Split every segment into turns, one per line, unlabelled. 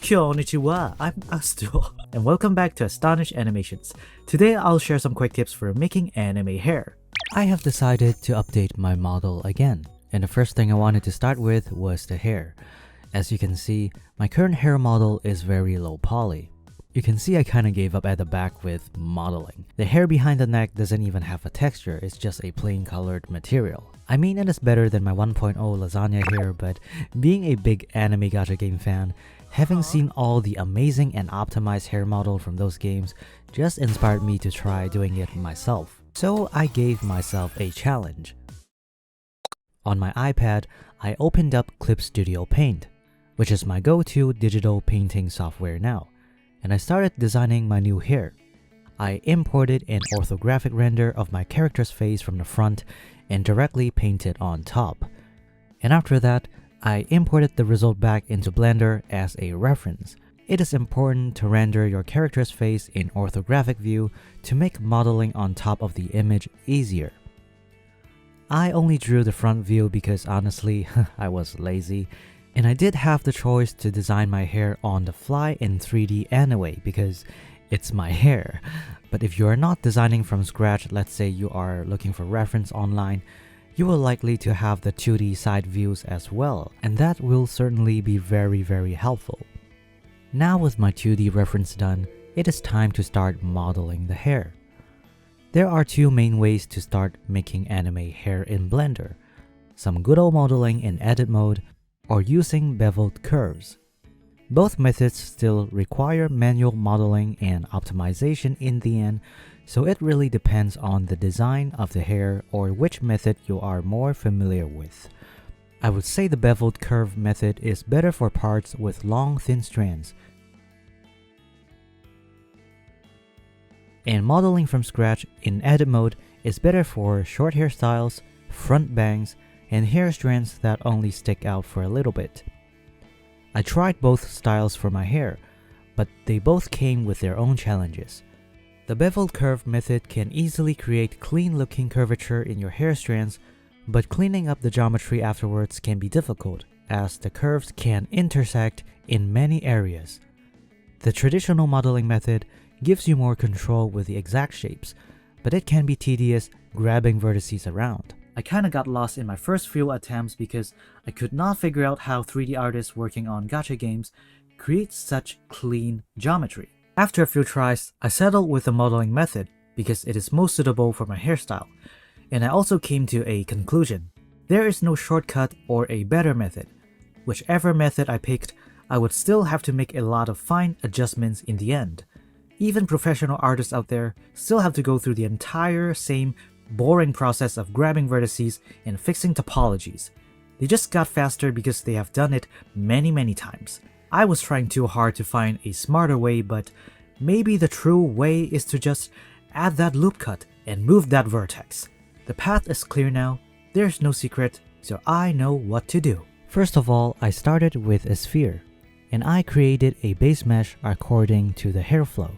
Konnichiwa, I'm Astu, and welcome back to Astonished Animations. Today I'll share some quick tips for making anime hair.
I have decided to update my model again, and the first thing I wanted to start with was the hair. As you can see, my current hair model is very low poly. You can see I kinda gave up at the back with modeling. The hair behind the neck doesn't even have a texture, it's just a plain colored material. I mean, it is better than my 1.0 lasagna hair, but being a big anime gacha game fan, having seen all the amazing and optimized hair model from those games just inspired me to try doing it myself. So I gave myself a challenge. On my iPad, I opened up Clip Studio Paint, which is my go-to digital painting software now, and I started designing my new hair. I imported an orthographic render of my character's face from the front and directly painted on top. And after that, I imported the result back into Blender as a reference. It is important to render your character's face in orthographic view to make modeling on top of the image easier. I only drew the front view because honestly, I was lazy, and I did have the choice to design my hair on the fly in 3D anyway because it's my hair. But if you are not designing from scratch, let's say you are looking for reference online, you will likely to have the 2D side views as well, and that will certainly be very helpful. Now with my 2D reference done, it is time to start modeling the hair. There are two main ways to start making anime hair in Blender: some good old modeling in edit mode, or using beveled curves. Both methods still require manual modeling and optimization in the end, so it really depends on the design of the hair or which method you are more familiar with. I would say the beveled curve method is better for parts with long thin strands. And modeling from scratch in edit mode is better for short hairstyles, front bangs, and hair strands that only stick out for a little bit. I tried both styles for my hair, but they both came with their own challenges. The beveled curve method can easily create clean-looking curvature in your hair strands, but cleaning up the geometry afterwards can be difficult, as the curves can intersect in many areas. The traditional modeling method gives you more control with the exact shapes, but it can be tedious grabbing vertices around.
I kinda got lost in my first few attempts because I could not figure out how 3D artists working on gacha games create such clean geometry. After a few tries, I settled with the modeling method because it is most suitable for my hairstyle, and I also came to a conclusion. There is no shortcut or a better method. Whichever method I picked, I would still have to make a lot of fine adjustments in the end. Even professional artists out there still have to go through the entire same boring process of grabbing vertices and fixing topologies. They just got faster because they have done it many times. I was trying too hard to find a smarter way, but maybe the true way is to just add that loop cut and move that vertex. The path is clear now, there's no secret, so I know what to do.
First of all, I started with a sphere, and I created a base mesh according to the hair flow.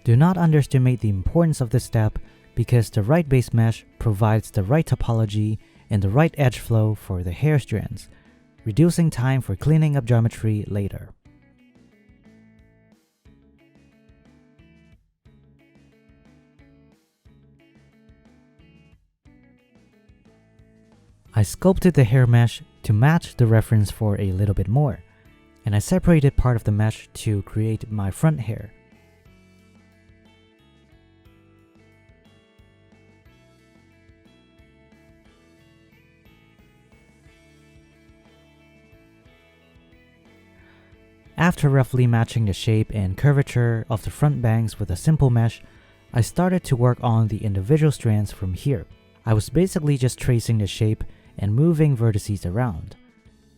Do not underestimate the importance of this step because the right base mesh provides the right topology and the right edge flow for the hair strands, reducing time for cleaning up geometry later. I sculpted the hair mesh to match the reference for a little bit more, and I separated part of the mesh to create my front hair. After roughly matching the shape and curvature of the front bangs with a simple mesh, I started to work on the individual strands from here. I was basically just tracing the shape and moving vertices around.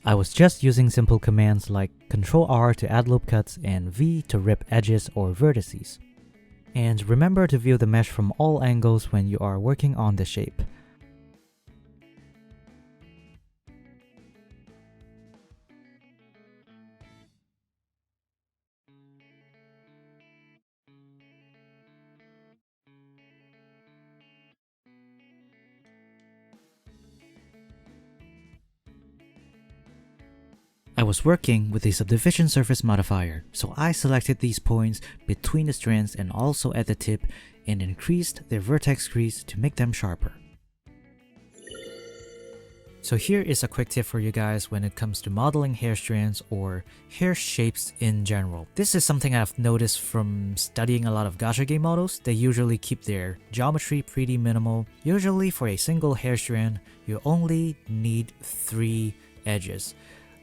I was just using simple commands like Ctrl-R to add loop cuts and V to rip edges or vertices. And remember to view the mesh from all angles when you are working on the shape. I was
was working with the subdivision surface modifier, so I selected these points between the strands and also at the tip and increased their vertex crease to make them sharper. So here is a quick tip for you guys when it comes to modeling hair strands or hair shapes in general. This is something I've noticed from studying a lot of gacha game models. They usually keep their geometry pretty minimal. Usually for a single hair strand, you only need 3 edges,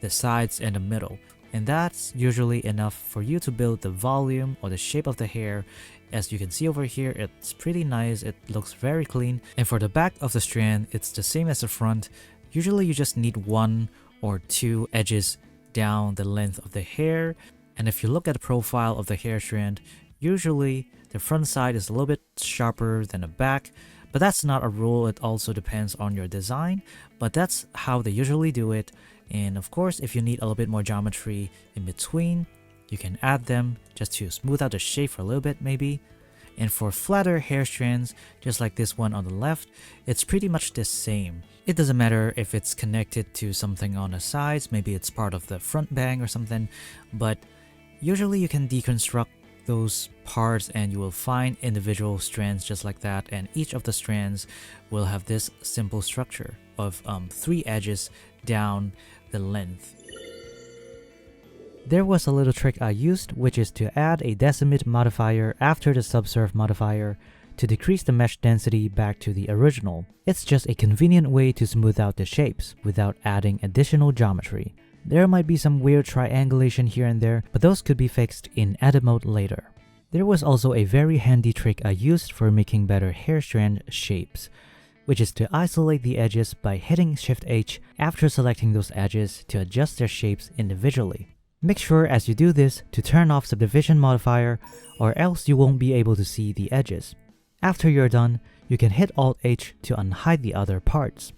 the sides and the middle. And that's usually enough for you to build the volume or the shape of the hair. As you can see over here, it's pretty nice, it looks very clean. And for the back of the strand, it's the same as the front. Usually you just need 1 or 2 edges down the length of the hair. And if you look at the profile of the hair strand, usually the front side is a little bit sharper than the back. But that's not a rule, it also depends on your design. But that's how they usually do it. And of course, if you need a little bit more geometry in between, you can add them just to smooth out the shape for a little bit maybe. And for flatter hair strands, just like this one on the left, it's pretty much the same. It doesn't matter if it's connected to something on the sides, maybe it's part of the front bang or something, but usually you can deconstruct those parts and you will find individual strands just like that, and each of the strands will have this simple structure of 3 edges down the length. There was a little trick I used, which is to add a Decimate modifier after the subsurf modifier to decrease the mesh density back to the original. It's just a convenient way to smooth out the shapes without adding additional geometry. There might be some weird triangulation here and there, but those could be fixed in edit mode later. There was also a very handy trick I used for making better hair strand shapes, which is to isolate the edges by hitting Shift H after selecting those edges to adjust their shapes individually. Make sure as you do this to turn off subdivision modifier, or else you won't be able to see the edges. After you're done, you can hit Alt H to unhide the other parts.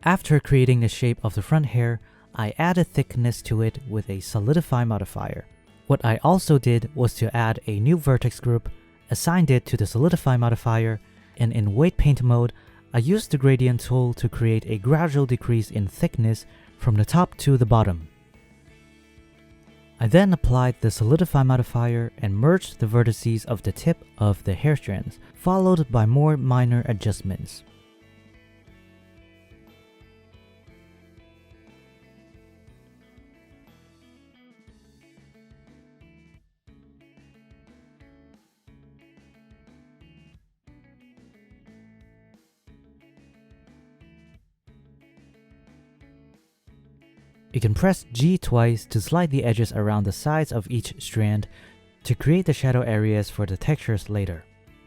After creating the shape of the front hair, I added thickness to it with a Solidify modifier. What I also did was to add a new vertex group, assigned it to the Solidify modifier, and in weight paint mode, I used the gradient tool to create a gradual decrease in thickness from the top to the bottom. I then applied the Solidify modifier and merged the vertices of the tip of the hair strands, followed by more minor adjustments. You can press G twice to slide the edges around the sides of each strand to create the shadow areas for the textures later.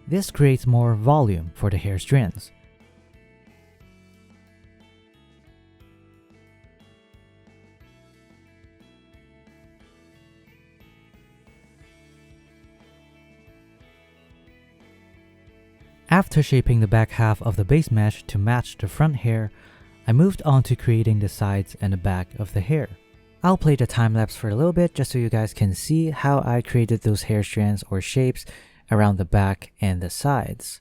This creates more volume for the hair strands. After shaping the back half of the base mesh to match the front hair, I moved on to creating the sides and the back of the hair. I'll play the time lapse for a little bit just so you guys can see how I created those hair strands or shapes around the back and the sides.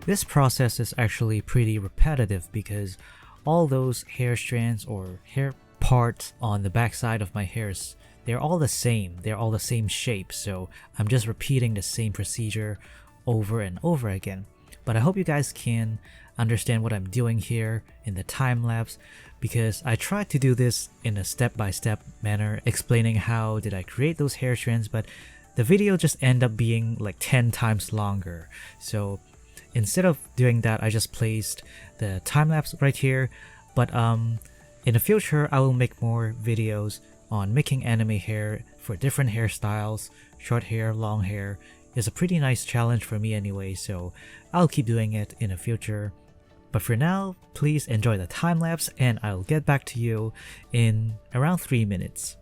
This process is actually pretty repetitive because all those hair strands or hair parts on the back side of my hairs, they're all the same shape, so I'm just repeating the same procedure over and over again. But I hope you guys can understand what I'm doing here in the time lapse, because I tried to do this in a step-by-step manner, explaining how did I create those hair strands, but the video just ended up being like 10 times longer. So instead of doing that, I just placed the time lapse right here. But in the future, I will make more videos on making anime hair for different hairstyles. Short hair, long hair is a pretty nice challenge for me anyway, so I'll keep doing it in the future. But for now, please enjoy the time lapse and I'll get back to you in around 3 minutes.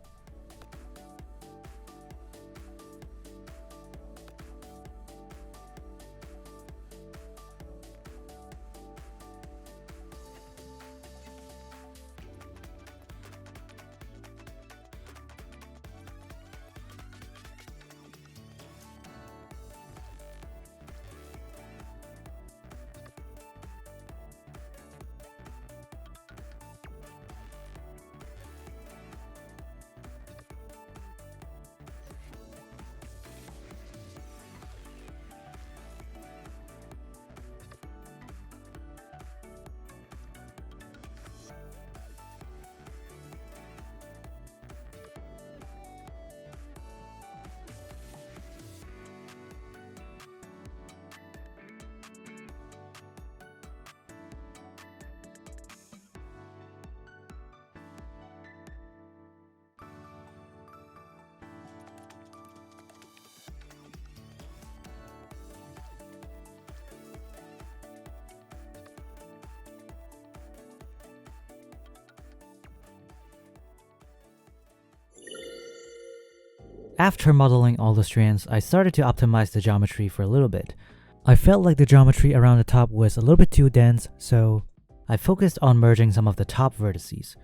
After modeling all the strands, I started to optimize the geometry for a little bit. I felt like the geometry around the top was a little bit too dense, so I focused on merging some of the top vertices.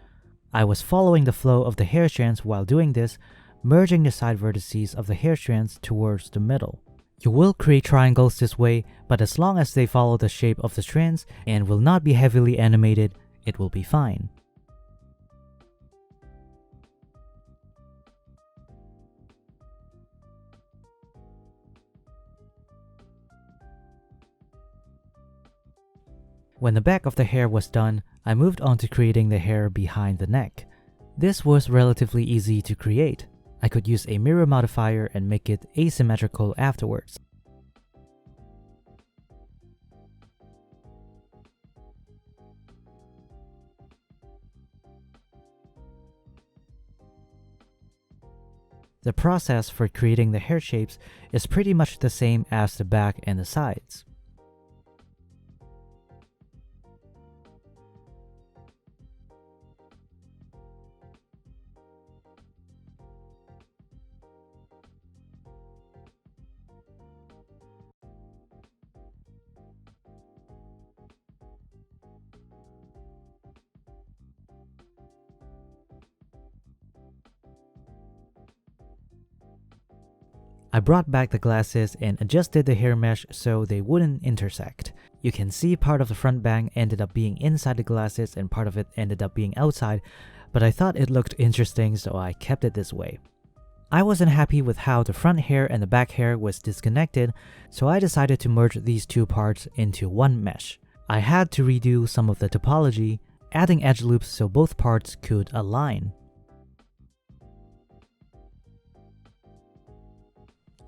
I was following the flow of the hair strands while doing this, merging the side vertices of the hair strands towards the middle. You will create triangles this way, but as long as they follow the shape of the strands and will not be heavily animated, it will be fine. When the back of the hair was done, I moved on to creating the hair behind the neck. This was relatively easy to create. I could use a mirror modifier and make it asymmetrical afterwards. The process for creating the hair shapes is pretty much the same as the back and the sides. I brought back the glasses and adjusted the hair mesh so they wouldn't intersect. You can see part of the front bang ended up being inside the glasses and part of it ended up being outside, but I thought it looked interesting so I kept it this way. I wasn't happy with how the front hair and the back hair was disconnected, so I decided to merge these two parts into one mesh. I had to redo some of the topology, adding edge loops so both parts could align.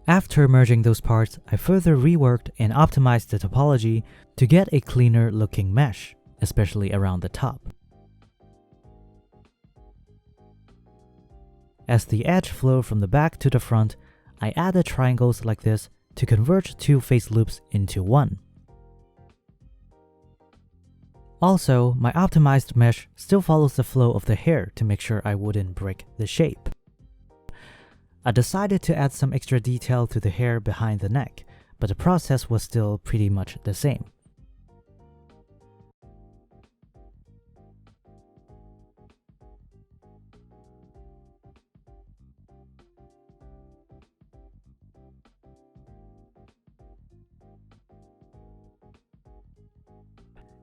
After merging those parts, I further reworked and optimized the topology to get a cleaner looking mesh, especially around the top. As the edge flow from the back to the front, I added triangles like this to converge two face loops into one. Also, my optimized mesh still follows the flow of the hair to make sure I wouldn't break the shape. I decided to add some extra detail to the hair behind the neck, but the process was still pretty much the same.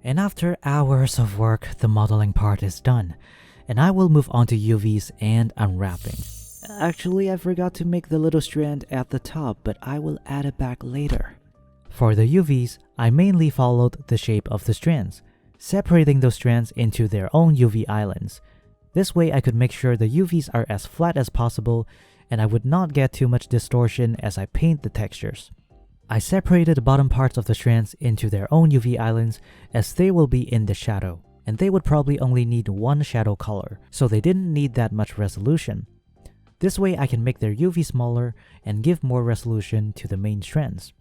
And after hours of work, the modeling part is done, and I will move on to UVs and unwrapping. Actually, I forgot to make the little strand at the top, but I will add it back later. For the UVs, I mainly followed the shape of the strands, separating those strands into their own UV islands. This way I could make sure the UVs are as flat as possible, and I would not get too much distortion as I paint the textures. I separated the bottom parts of the strands into their own UV islands as they will be in the shadow, and they would probably only need one shadow color, so they didn't need that much resolution. This way I can make their UV smaller and give more resolution to the main strands.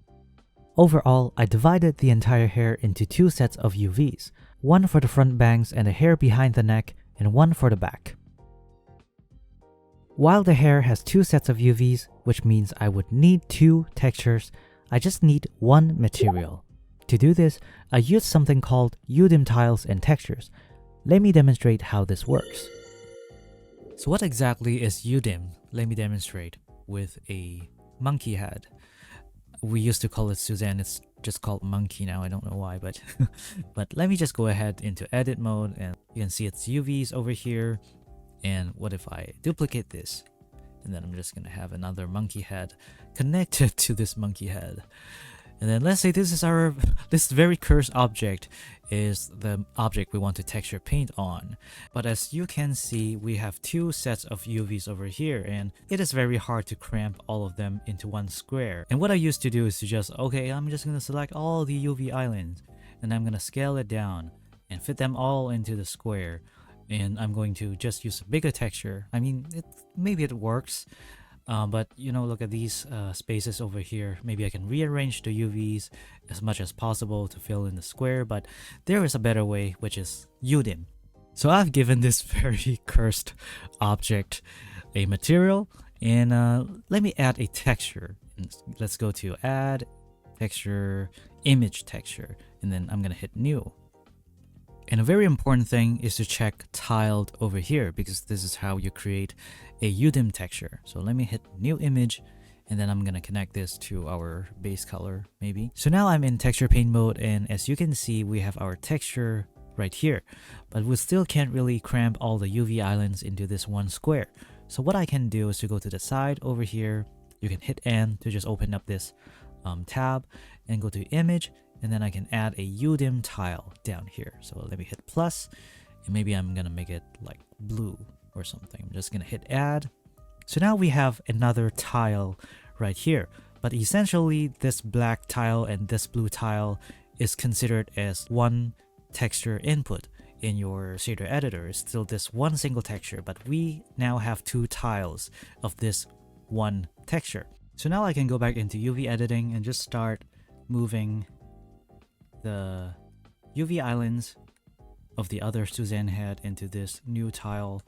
Overall, I divided the entire hair into two sets of UVs, one for the front bangs and the hair behind the neck, and one for the back. While the hair has two sets of UVs, which means I would need two textures, I just need one material. To do this, I used something called UDIM tiles and textures. Let me demonstrate how this works. So what exactly is UDIM? Let me demonstrate with a monkey head. We used to call it Suzanne, it's just called monkey now, I don't know why, but but let me just go ahead into edit mode and you can see it's UVs over here. And what if I duplicate this? And then I'm just gonna have another monkey head connected to this monkey head. And then let's say this very cursed object is the object we want to texture paint on. But as you can see, we have two sets of UVs over here, and it is very hard to cramp all of them into one square. And what I used to do is to just, okay, I'm just gonna select all the UV islands, and I'm gonna scale it down and fit them all into the square. And I'm going to just use a bigger texture. I mean, maybe it works. But you know, look at these spaces over here. Maybe I can rearrange the UVs as much as possible to fill in the square, but there is a better way, which is UDIM. So I've given this very cursed object a material,
And let me add a texture. Let's go to add texture, image texture, and then I'm gonna hit new. And a very important thing is to check tiled over here, because this is how you create a UDIM texture. So let me hit new image, and then I'm gonna connect this to our base color maybe. So now I'm in texture paint mode, and as you can see, we have our texture right here, but we still can't really cram all the UV islands into this one square. So what I can do is to go to the side over here. You can hit N to just open up this tab and go to image, and then I can add a UDIM tile down here. So let me hit plus, and maybe I'm gonna make it like blue or something. I'm just gonna hit add. So now we have another tile right here, but essentially this black tile and this blue tile is considered as one texture input in your shader editor. It's still this one single texture, but we now have two tiles of this one texture. So now I can go back into UV editing and just start moving the UV islands of the other Suzanne head into this new tile.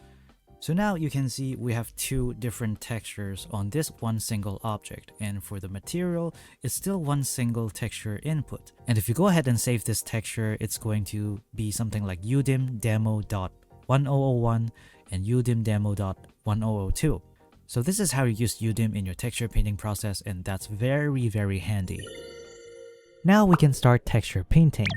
So now you can see we have two different textures on this one single object, and for the material, it's still one single texture input. And if you go ahead and save this texture, it's going to be something like udim demo.1001 and udim demo.1002. So this is how you use UDIM in your texture painting process, and that's very handy.
Now we can start texture painting.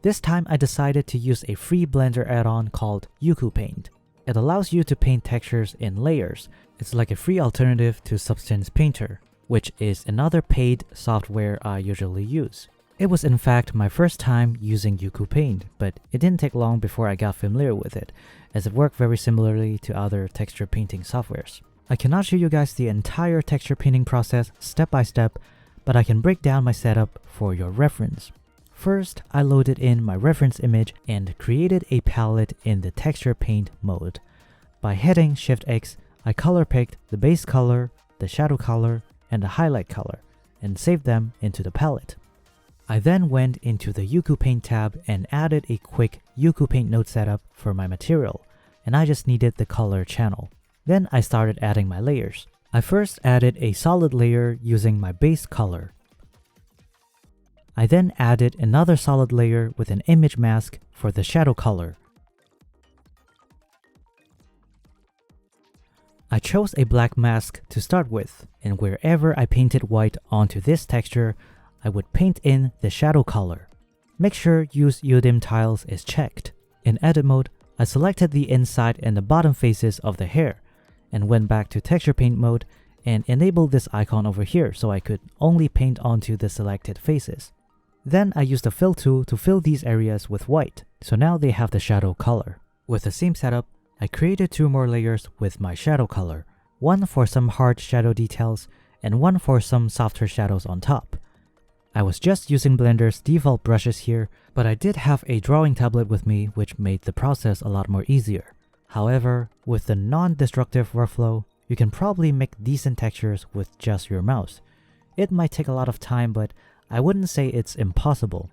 This time I decided to use a free Blender add-on called Ucupaint. It allows you to paint textures in layers. It's like a free alternative to Substance Painter, which is another paid software I usually use. It was in fact my first time using Ucupaint, but it didn't take long before I got familiar with it, as it worked very similarly to other texture painting softwares. I cannot show you guys the entire texture painting process step by step, but I can break down my setup for your reference. First, I loaded in my reference image and created a palette in the texture paint mode. By hitting Shift X, I color picked the base color, the shadow color, and the highlight color, and saved them into the palette. I then went into the Ucupaint tab and added a quick Ucupaint node setup for my material, and I just needed the color channel. Then I started adding my layers. I first added a solid layer using my base color. I then added another solid layer with an image mask for the shadow color. I chose a black mask to start with, and wherever I painted white onto this texture, I would paint in the shadow color. Make sure Use UDIM tiles is checked. In edit mode, I selected the inside and the bottom faces of the hair, and went back to texture paint mode and enabled this icon over here so I could only paint onto the selected faces. Then I used the fill tool to fill these areas with white, so now they have the shadow color. With the same setup, I created two more layers with my shadow color, one for some hard shadow details and one for some softer shadows on top. I was just using Blender's default brushes here, but I did have a drawing tablet with me, which made the process a lot more easier. However, with the non-destructive workflow, you can probably make decent textures with just your mouse. It might take a lot of time, but I wouldn't say it's impossible.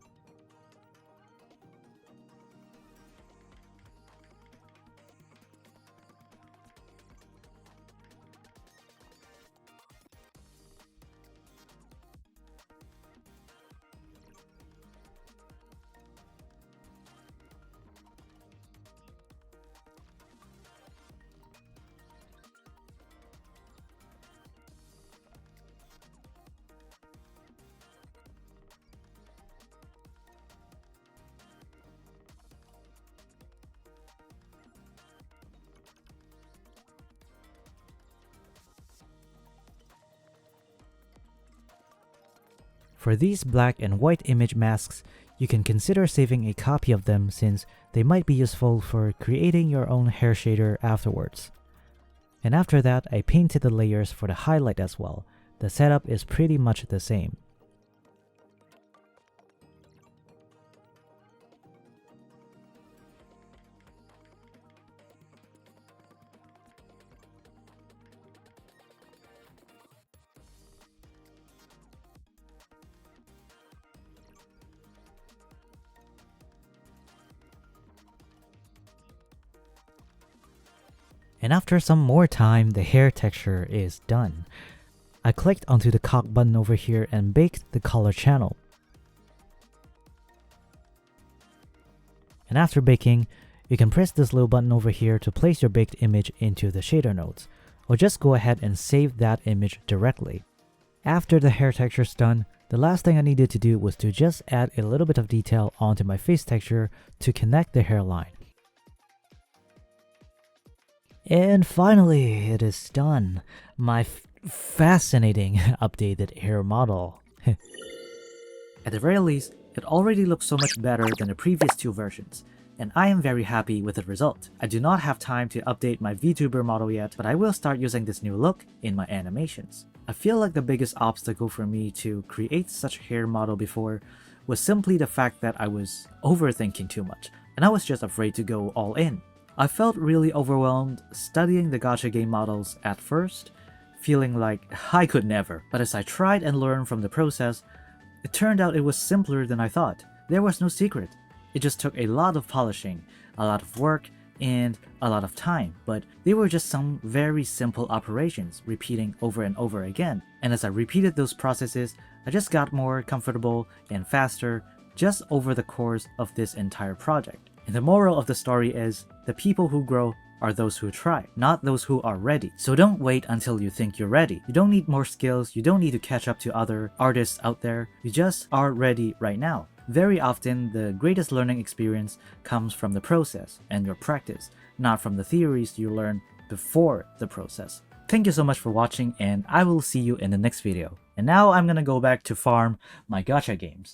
For these black and white image masks, you can consider saving a copy of them since they might be useful for creating your own hair shader afterwards. And after that, I painted the layers for the highlight as well. The setup is pretty much the same. And after some more time, the hair texture is done. I clicked onto the cock button over here and baked the color channel. And after baking, you can press this little button over here to place your baked image into the shader nodes, or just go ahead and save that image directly. After the hair texture is done, the last thing I needed to do was to just add a little bit of detail onto my face texture to connect the hairline. And finally, it is done. My fascinating updated hair model.
At the very least, it already looks so much better than the previous two versions, and I am very happy with the result. I do not have time to update my VTuber model yet, but I will start using this new look in my animations. I feel like the biggest obstacle for me to create such a hair model before was simply the fact that I was overthinking too much, and I was just afraid to go all in. I felt really overwhelmed studying the gacha game models at first, feeling like I could never, but as I tried and learned from the process, it turned out it was simpler than I thought. There was no secret. It just took a lot of polishing, a lot of work, and a lot of time, but they were just some very simple operations repeating over and over again. And as I repeated those processes, I just got more comfortable and faster just over the course of this entire project. And the moral of the story is, the people who grow are those who try, not those who are ready. So don't wait until you think you're ready. You don't need more skills, you don't need to catch up to other artists out there, you just are ready right now. Very often, the greatest learning experience comes from the process and your practice, not from the theories you learn before the process. Thank you so much for watching, and I will see you in the next video. And now I'm gonna go back to farm my gacha games.